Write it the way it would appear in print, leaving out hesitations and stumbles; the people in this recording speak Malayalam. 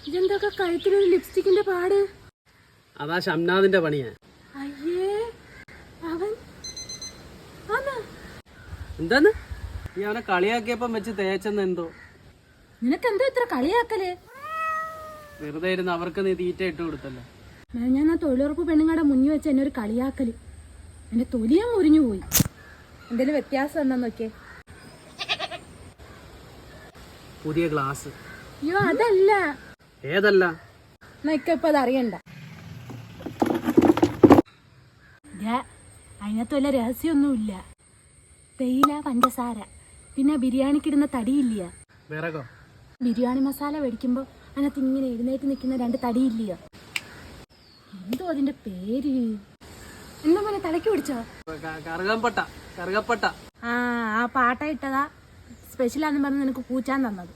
ഇതെന്തൊക്കെ കഴുത്തിലൊരു ലിപ്സ്റ്റിക്കിന്റെ പാട്? അതാ ഷംനാദിന്റെ പണിയാ. അയ്യേ അവൻ എന്താന്ന് നീ അവനെ കളിയാക്കിയപ്പം വെച്ച് തേച്ചെന്ന് എന്തോ? നിനക്കെന്തോ ഇത്ര കളിയാക്കല്? വെറുതെ ഇരുന്ന് അവർക്ക് നീ തീറ്റ ഇട്ട് കൊടുത്തല്ലോ. ഞാൻ ആ തൊഴിലുറപ്പ് പെണ്ണുങ്ങളുടെ മുന്നിൽ വെച്ച് എന്നെ ഒരു കളിയാക്കല്. എന്റെ തൊലിയാൻ മുറിഞ്ഞു പോയി. എന്തേലും വ്യത്യാസം ഉണ്ടെന്ന് നോക്കിയേ. പുതിയ ഗ്ലാസ്. അയ്യോ അതല്ല. ഏതല്ല? ഇപ്പൊ അത് അറിയണ്ട. അതിനകത്ത് വല്ല രഹസ്യമൊന്നുമില്ല. തേയില, പഞ്ചസാര, പിന്നെ ബിരിയാണിക്കിടുന്ന തടിയില്ലയോ, വിറകോ? ബിരിയാണി മസാല മേടിക്കുമ്പോ അതിനകത്ത് ഇങ്ങനെ എഴുന്നേറ്റ് നിൽക്കുന്ന 2 തടിയില്ലയോ, എന്തോ അതിന്റെ പേര്. എന്താ പോലെ തലയ്ക്ക് പിടിച്ചോ? കറുകപ്പട്ട. ആ പാട്ട ഇട്ടതാ സ്പെഷ്യലാന്ന് പറഞ്ഞ് നിനക്ക് കൂച്ചാൻ തന്നത്.